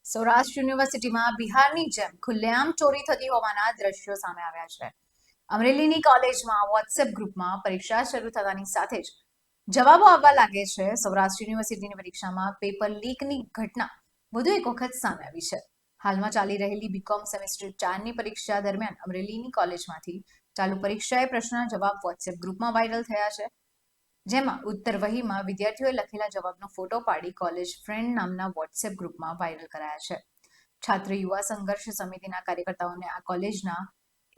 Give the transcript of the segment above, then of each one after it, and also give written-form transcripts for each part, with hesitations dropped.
સૌરાષ્ટ્ર યુનિવર્સિટીમાં બિહારની જેમ ખુલ્લેઆમ ચોરી થતી હોવાના દ્રશ્યો સામે આવ્યા છે. અમરેલીની કોલેજમાં વોટ્સએપ ગ્રુપમાં પરીક્ષા શરૂ થતાની સાથે જ જવાબો આવવા લાગે છે. સૌરાષ્ટ્ર યુનિવર્સિટીની પરીક્ષામાં પેપર લીકની ઘટના વધુ એક વખત સામે આવી છે. હાલમાં ચાલી રહેલી બીકોમ સેમેસ્ટર 4ની પરીક્ષા દરમિયાન અમરેલીની કોલેજમાંથી ચાલુ પરીક્ષાએ પ્રશ્નના જવાબ વોટ્સએપ ગ્રુપમાં વાયરલ થયા છે. જેમાં ઉત્તર વહીમાં વિદ્યાર્થીઓએ લખેલા જવાબનો ફોટો પાડી કોલેજ ફ્રેન્ડ નામના વોટ્સએપ ગ્રુપમાં વાયરલ કરાયા છે. છાત્ર યુવા સંઘર્ષ સમિતિના કાર્યકર્તાઓને આ કોલેજના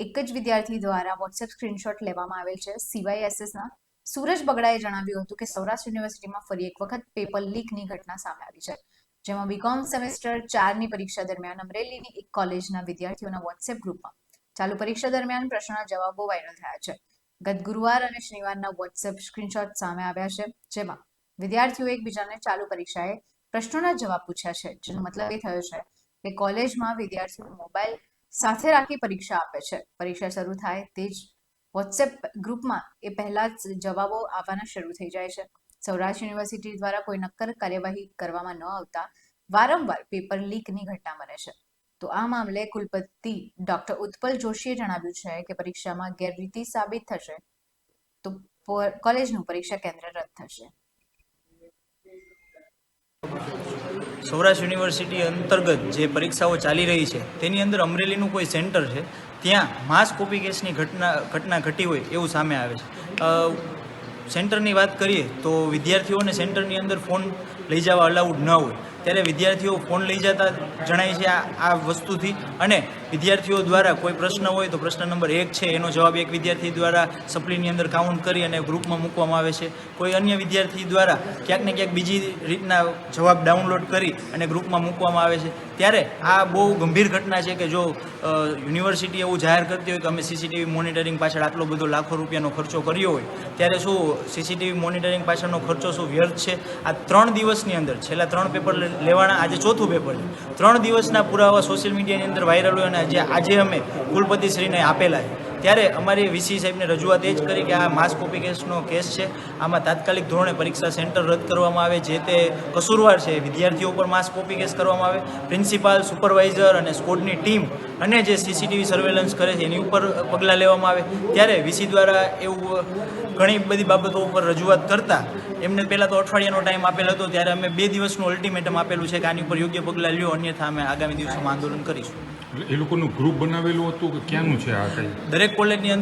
એક જ વિદ્યાર્થી દ્વારા વોટ્સએપ સ્ક્રીનશોટ લેવામાં આવેલ છે. CYSSના સૂરજ બગડાએ જણાવ્યું હતું કે સૌરાષ્ટ્ર યુનિવર્સિટીમાં ફરી એક વખત પેપર લીકની ઘટના સામે આવી છે. જેમાં બીકોમ સેમેસ્ટર 4ની પરીક્ષા દરમિયાન અમરેલીની એક કોલેજના વિદ્યાર્થીઓના વોટ્સએપ ગ્રુપમાં ચાલુ પરીક્ષા દરમિયાન પ્રશ્નના જવાબો વાયરલ થયા છે. ગત ગુરુવાર અને શનિવારના વોટ્સએપ સ્ક્રીનશોટ સામે આવ્યા છે, જેમાં વિદ્યાર્થીઓ એકબીજાને ચાલુ પરીક્ષાએ પ્રશ્નોના જવાબ પૂછ્યા છે. જેનો મતલબ એ થયો છે કે કોલેજમાં વિદ્યાર્થીઓ મોબાઈલ સાથે રાખી પરીક્ષા આપે છે. પરીક્ષા શરૂ થાય તે જ વોટ્સએપ ગ્રુપમાં એ પહેલા જ જવાબો આવવાના શરૂ થઈ જાય છે. સૌરાષ્ટ્ર યુનિવર્સિટી દ્વારા કોઈ નક્કર કાર્યવાહી કરવામાં ન આવતા વારંવાર પેપર લીકની ઘટના બને છે. તો આ મામલે કુલપતિ ડોક્ટર ઉત્પલ જોશીએ જણાવ્યું છે કે પરીક્ષામાં ગેરરીતિ સાબિત થશે તો કોલેજનું પરીક્ષા કેન્દ્ર રદ થશે. સૌરાષ્ટ્ર યુનિવર્સિટી અંતર્ગત જે પરીક્ષાઓ ચાલી રહી છે તેની અંદર અમરેલીનું કોઈ સેન્ટર છે, ત્યાં માસ કોપી કેસની ઘટના ઘટી હોય એવું સામે આવે છે. સેન્ટરની વાત કરીએ તો વિદ્યાર્થીઓને સેન્ટરની અંદર ફોન લઈ જવા અલાઉડ ન હોય, ત્યારે વિદ્યાર્થીઓ ફોન લઈ જતા જણાય છે આ વસ્તુથી. અને વિદ્યાર્થીઓ દ્વારા કોઈ પ્રશ્ન હોય તો પ્રશ્ન નંબર 1 છે એનો જવાબ એક વિદ્યાર્થી દ્વારા સપ્લીની અંદર કાઉન્ટ કરી અને ગ્રુપમાં મૂકવામાં આવે છે. કોઈ અન્ય વિદ્યાર્થી દ્વારા ક્યાંક ને ક્યાંક બીજી રીતના જવાબ ડાઉનલોડ કરી અને ગ્રુપમાં મૂકવામાં આવે છે. ત્યારે આ બહુ ગંભીર ઘટના છે કે જો યુનિવર્સિટી એવું જાહેર કરતી હોય કે અમે CCTV મોનિટરિંગ પાછળ આટલો બધો લાખો રૂપિયાનો ખર્ચો કર્યો હોય, ત્યારે શું CCTV મોનિટરિંગ પાછળનો ખર્ચો શું વ્યર્થ છે? આ 3 દિવસની અંદર છેલ્લા 3 પેપર લેવાના, આજે 4થું પેપર છે. 3 દિવસના પુરાવા સોશિયલ મીડિયાની અંદર વાયરલ હોય અને આજે અમે કુલપતિશ્રીને આપેલા છે. ત્યારે અમારી VC સાહેબને રજૂઆત એ જ કરી કે આ માસ કોપી કેસનો કેસ છે, આમાં તાત્કાલિક ધોરણે પરીક્ષા સેન્ટર રદ કરવામાં આવે. જે તે કસૂરવાર છે વિદ્યાર્થીઓ પર માસ કોપી કેસ કરવામાં આવે. પ્રિન્સિપાલ, સુપરવાઇઝર અને સ્કોડની ટીમ અને જે CCTV સર્વેલન્સ કરે છે એની ઉપર પગલાં લેવામાં આવે. ત્યારે VC દ્વારા એવું ઘણી બધી બાબતો ઉપર રજૂઆત કરતા એમને પહેલાં તો અઠવાડિયાનો ટાઈમ આપેલો હતો. ત્યારે અમે 2 દિવસનું અલ્ટિમેટમ આપેલું છે કે આની ઉપર યોગ્ય પગલાં લ્યો, અન્યથા અમે આગામી દિવસોમાં આંદોલન કરીશું. એ લોકોનું ગ્રુપ બનાવેલું હતું કે ક્યાંનું છે આ કંઈ? દરેક કોલેજની અંદર